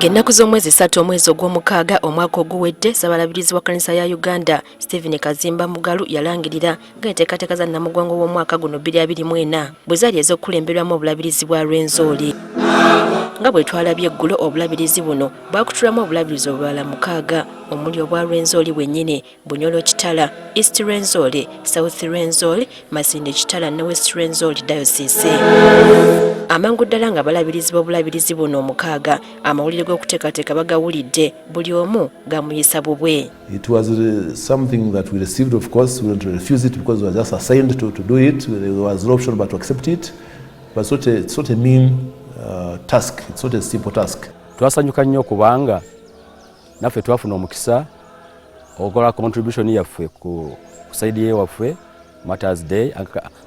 Ng'ennaku z'omwezi 3 omwezi ogw'omukaaga omwaka oguwedde, Ssabalabirizi wa kkanisa ya Uganda Stephen Kazimba Mugalu yalangirira ng'enteekateeka za Namugongo w'omwaka guno 2024 bwe zaali ez'okulemberwamu obulabirizi bwa Rwenzori. Nga bwe twalabye eggulo, obulabirizi buno bwakutulamu obulabirizi obulala 6 omuli obwa Rwenzori bwennyini, Bunyolo Kitala, East Rwenzori, South Rwenzori, Masinde Kitala ne West Rwenzori Diocese. Amangu ddala nga balabirizi b'obulabirizi buno 6 amawulire g'okuteekateeka bagawulidde, buli omu gamuyisa bubwe. It was something that we received, of course. We didn't refuse it because we were just assigned to do it. There was no option but to accept it. But it's not a mean task. It's not a simple task. Twasanyuka nnyo kubanga naffe twafuna omukisa okola contribution yaffe ku side yewaffe Matters Day,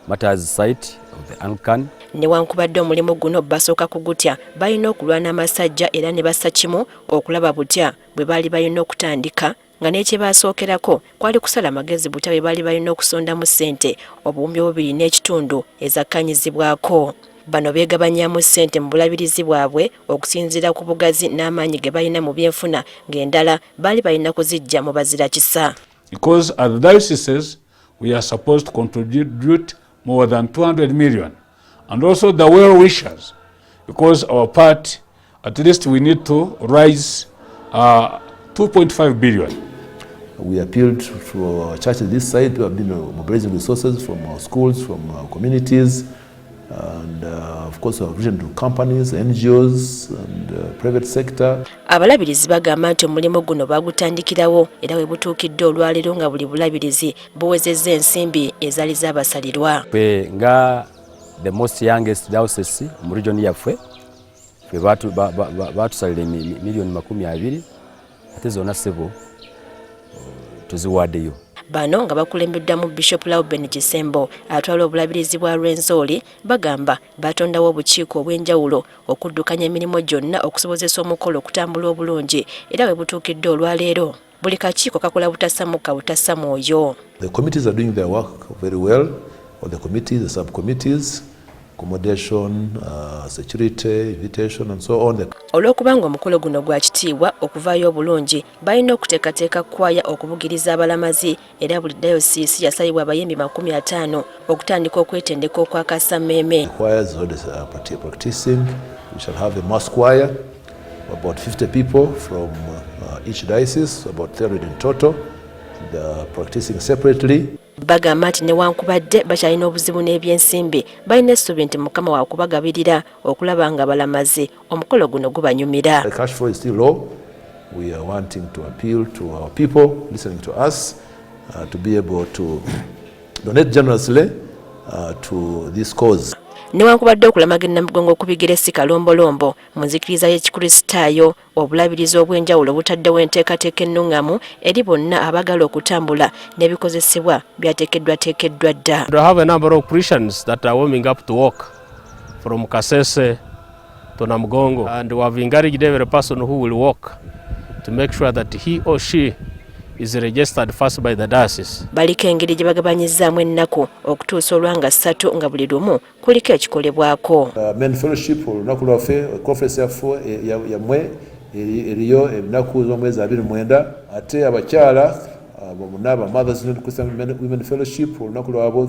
Matters site of the Anglican. Newankubadde omulimu guno basooka kugutya, balina okulwana amasajja era ne bassa kimu okulaba butya bwe baali balina okutandika, nga n'ekye basookerako kwali kusala amagezi butya bwe baali balina okusondamu ssente obuwumbi 2.5 ezakkanyizibwako. Bano beegabanyamu ssente mu bulabirizi bwabwe okusinziira ku bugazi n'amaanyi ge balina mu byenfuna, ng'endala baali balina kuzijja mu bazira kisa. Because as the dioceses, we are supposed to contribute more than 200 million. And also the well-wishers, because our part, at least we need to raise 2.5 billion. We appealed to our churches this side. We have been mobilizing resources from our schools, from our communities, and of course we have written to companies, NGOs and private sector. Abalabirizi bagamba nti omulimu guno bagutandikirawo era webutuukidde olwaleero nga buli bulabirizi buwezezza ensimbi ezaali zaabasalirwa. Nga the most youngest diocese mu region yaffe fe batusalira miliyoni 20 ate zonna ssebo tuziwaddeyo. Bano nga bakulembeddwamu Bishop Lauben Kisembo atwala obulabirizi bwa Rwenzori, bagamba batondawo obukiiko obw'enjawulo okuddukanya emirimu gyonna okusobozesa omukolo okutambula obulungi era webutuukidde olwaleero buli kakiiko kakola butasamuka butassa mwoyo. The committees are doing their work very well. All the committees, the subcommittees, accommodation, security, invitation and so on. Olw'okubanga omukolo guno gwa kitiibwa okuvaayo obulungi, balina okuteekateeka kwaya okubugiriza abalamazi era buli dayosisi yasayibwa abayimbi 50 okutandika okwetendeka okwakasammeeme. Choirs are practicing. We shall have a mass choir, about 50 people from each diocese, about 300 in total. They are practicing separately. Bagamba nti newankubadde bakyalina obuzibu n'ebyensimbi, balina essuubi nti Mukama wa kubagabirira okulaba nga balamazi omukolo guno gubanyumira. The cash flow is still low. We are wanting to appeal to our people listening to us to be able to donate generously to this cause. Newankubadde okulamaga Namugongo okubigere si kalombolombo, mu nzikiriza y'ekikulisitaayo obulabirizi obw'enjawulo butaddewo enteekateeka ennungamu eri bonna abagala okutambula n'ebikozesebwa byateekeddwateekeddwa dda. We have a number of Christians that are warming up to walk from Kasese to Namugongo, and we have encouraged every person who will walk to make sure that he or she is registered first by the diocese. Baliko engeri gye bagabanyizzaamu ennaku okutuusa olwanga 3 nga buli lumu kuliko ekikolebwako. Men fellowship olunaku lwaffe conference yaffe yamwe eriyo ennaku z'omwezi 29, ate abakyala bonna Mothers United Christian Women Fellowship olunaku lwabwe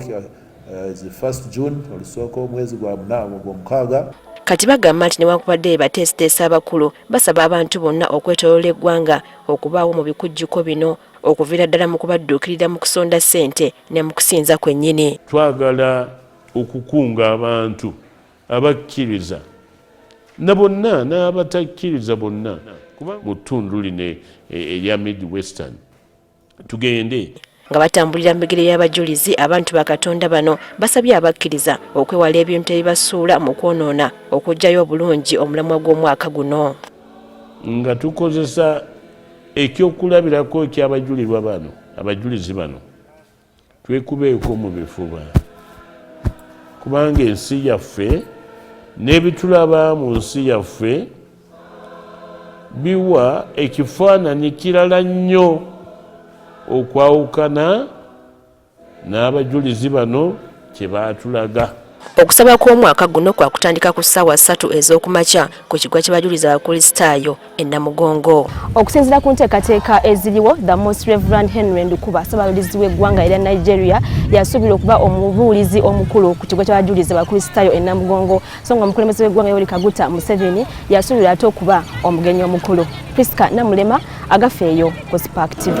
is the 1st June olusooka omwezi gwa 6. Kati bagamba nti newankubadde bateesiteesa abakulu basaba abantu bonna okwetooloola eggwanga okubaawo mu bikujjuko bino okuviira ddala mu kubadduukirira mu kusonda ssente ne mu kusinza kwennyini. Twagala okukunga abantu abakkiriza na bonna n'abatakkiriza bonna kuba mu ttundu lino erya Midwestern tugende nga batambulira mu bigere y'abajulizi. Abantu bakatonda bano basabye abakkiriza okwewala ebintu ebibasuula mu kwonoona okuggyayo obulungi omulamwa gw'omwaka guno, nga tukozesa ekyokulabirako eky'abajulirwa bano abajulizi bano twekubeeko mu bifuba, kubanga ensi yaffe n'ebitulaba mu nsi yaffe biwa ekifaananyi kirala nnyo okwawukana n'abajulizi bano kye baatulaga. Okusaba kw'omwaka guno kwa kutandika ku ssaawa 3 ez'okumakya ku kiggwa ky'abajulizi abakulisitaayo e Namugongo. Okusinziira ku nteekateeka eziriwo, the Most Reverend Henry Ndukuba Ssaabajulizi w'eggwanga erya Nigeria yasuubira okuba omubuulizi omukulu ku kiggwa ky'abajulizi abakulisitaayo e Namugongo, so nga omukulembeze w'eggwanga Yoweri Kaguta Museveni yasuubira ate okuba omugenyi omukulu. Priska Namulema agafeeyo ku Spark TV.